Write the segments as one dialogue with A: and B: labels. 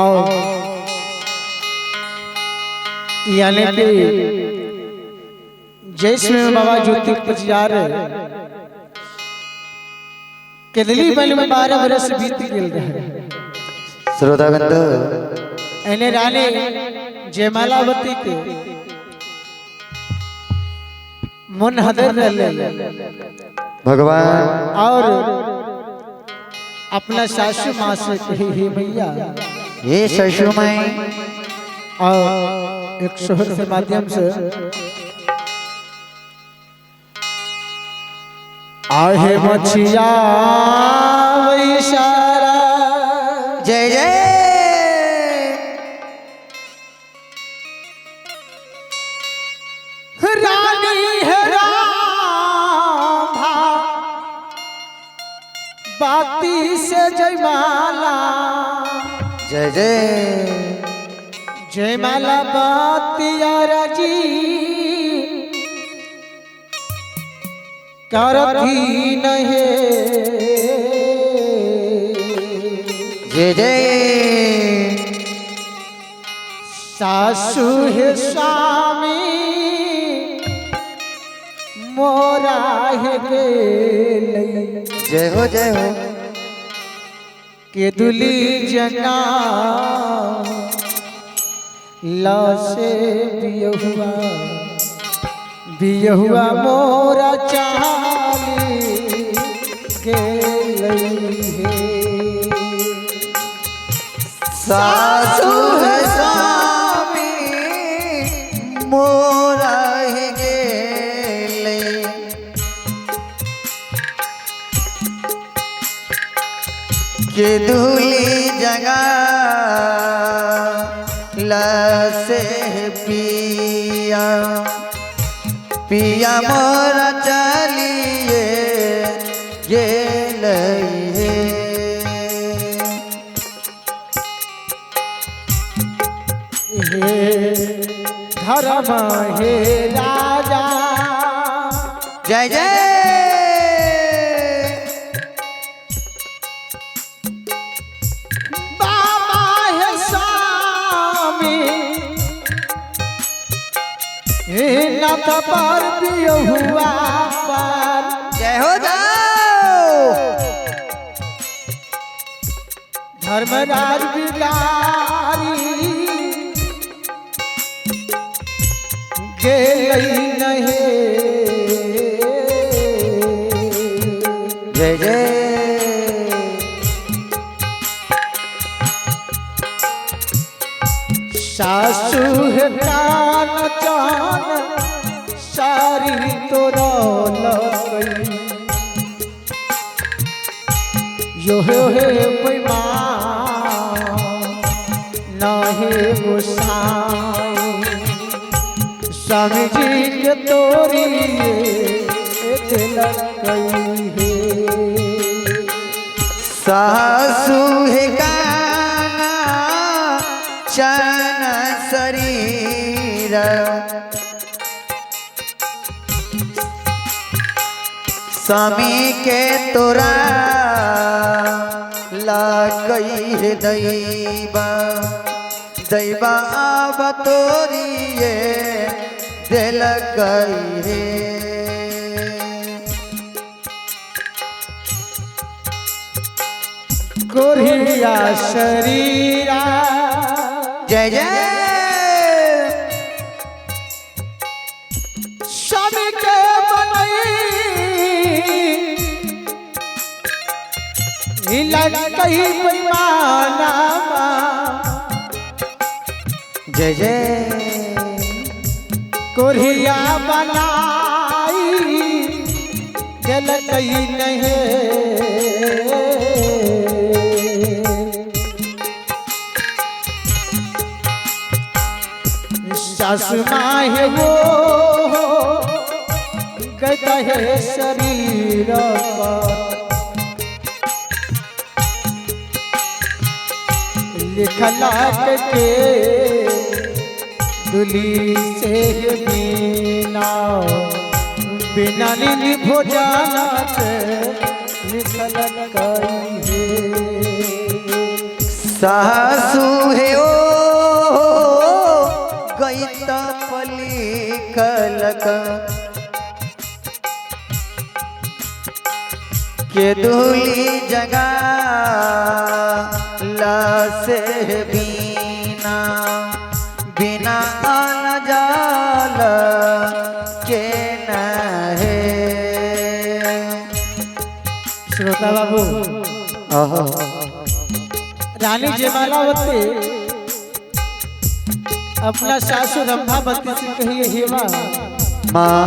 A: और यानी कि जैसे बाबा ज्योति पुजार केदली बन में 12 बरस बीत गेल रहे।
B: श्रोता बंधु
A: एने रानी जयमालावती के मन हदर रहे
B: भगवान
A: और अपना सासू माँ से कही हे मैया
B: ये ससु माई
A: और एक शोहर के माध्यम से आहे मछिया इशारा
B: जय जय
A: रानी है राधा बाती से जयमाला
B: जय जय
A: जयमाला बातिया राजी करती नहीं
B: जय जय
A: सासू है स्वामी मोरा है गेल
B: जय हो
A: के दुली जना लासे बियहुआ मोरा चाली गेल
B: सासु है स्वामी मोरा है गेले के धूली जगह लसे पिया पिया मोरा चलिए गेले
A: धर्म हे राजा
B: जय जय
A: बाबा है स्वामी नाथ पर बियहुआ पर
B: जय हो जाओ
A: धर्मराज बिलारी गेल नहीं
B: जय जय
A: सासू है कान चान सारी तोरा लगई यो हे पैमा नाहे गोसाई स्वामी जी के तोरी लगई है
B: सासु है गाना चन शरीर स्वामी के तोरा लगई है दैबा दैबा अब तोरिए दिल गई रे
A: कोरिया शरीरा
B: जय जय
A: स्वामी के बनई लगई पैमाना
B: जय जय
A: कोरिया बनाई जलकई नहीं सासु माँ है वो गदा है शरीर पर लिखला के दुली से बिना बिना नीली भोजाना से लिखल कई
B: सासू है ओ गई तपली कलक के दूली जगा लसे बीना बिना न जाल के न है।
A: श्रोता बाबू, रानी जयमालावती अपना सासू रंभावती से कहिए हेमा
B: माँ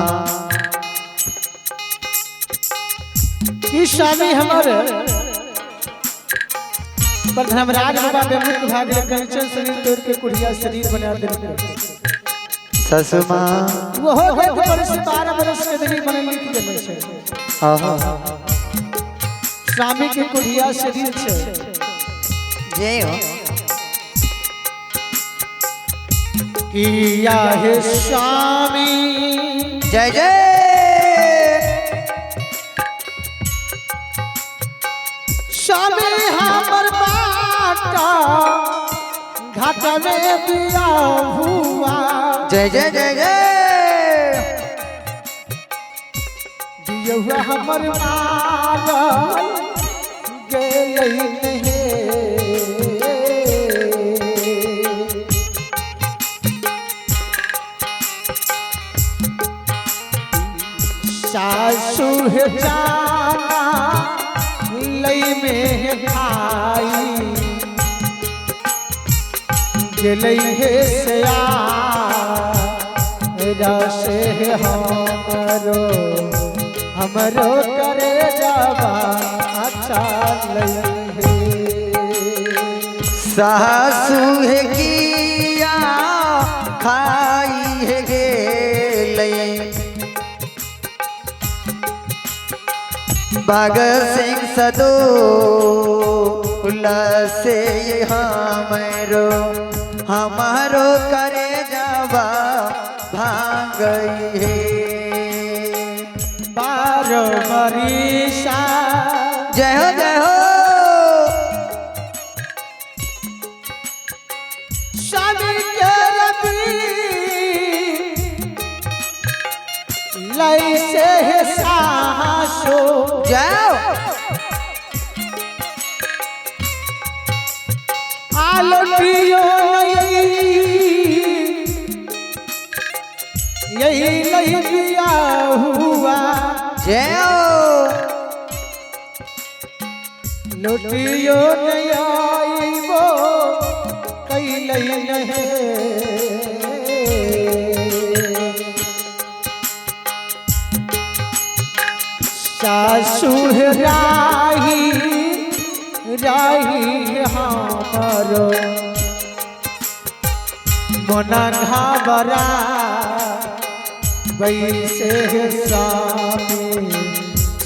A: कि स्वामी हमारे पर धर्मराज बाबा बेमुख भाग कंचन शरीर तोड़ के कुड़िया शरीर बना दे।
B: ससु माँ
A: वो हो गए वर्ष 12 वर्ष के दिन बने लिख देले छे। स्वामी के कुड़िया शरीर छे।
B: जय हो
A: किया है स्वामी
B: जय जय
A: स्वामी हमर बाटा घाटा में पिया हुआ।
B: जय जय जय जय
A: दिया हुआ हमर माल गए नहीं सासू है जाना लई में है भाई गलई है सया रसे है हमरो करे जावा अच्छा लई है।
B: सासू है किया खाई है गेलई भगत सिंह सदो से हमारो करे जावा भाग गई है।
A: बारो मरीषा
B: जय हो जय हो
A: स्वामी के रवि लई से है सासो
B: जाओ
A: आलोटियो यही नहीं दिया हुआ।
B: जाओ
A: लोटियो नहीं आई वो कई लई नहीं सासू राही राही हमारो मना घाबरा वैसे स्वामी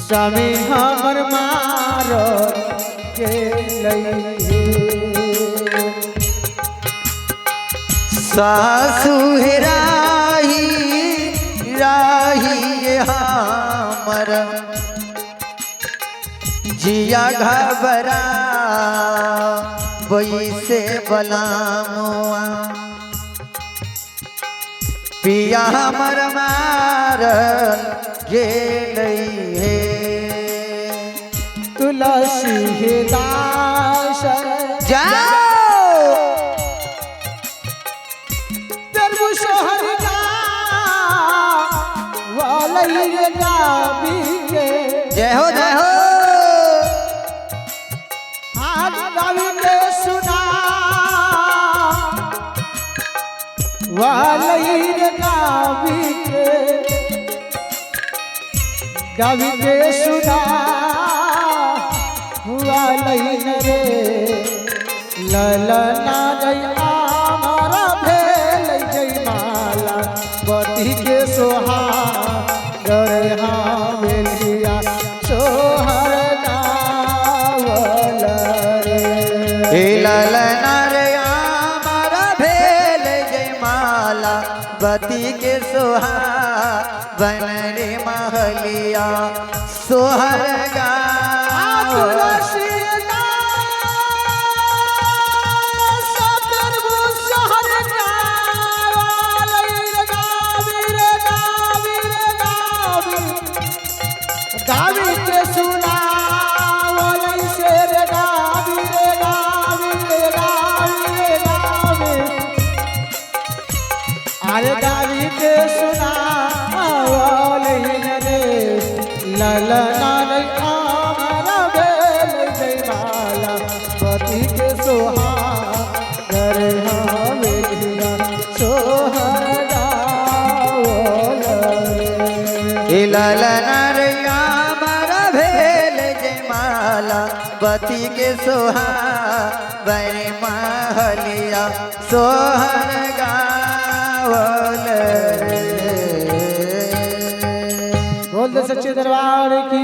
A: स्वामी हमर मारो के लई
B: सासू है राही राही हमर जिया घबरा वैसे बलामुआ पिया हमर मार गेलई है।
A: तुलसी दास
B: जाओ
A: प्रभु सोहरगा वालई गावी के
B: जय हो जय हो
A: आज गावी के सुना वालई गावी के सुना वालई रे ललना जय आमारा भेल जय माला बती के सोहा गरहा बेलिया सोहर गावल रे
B: ललना रे आमारा भेल जय माला बती के सोहा बन रे महलिया सोहर गा
A: अरे गावी के सुना रे ललना रे आमरा भेल जय माला पति के सोहागर हमेलिया सोहर गावल रे।
B: ललना रे आमरा भेल जय माला पति के सोहागर महलिया सोहर गावल रे।
A: बोल दे सच्चे दरबार की।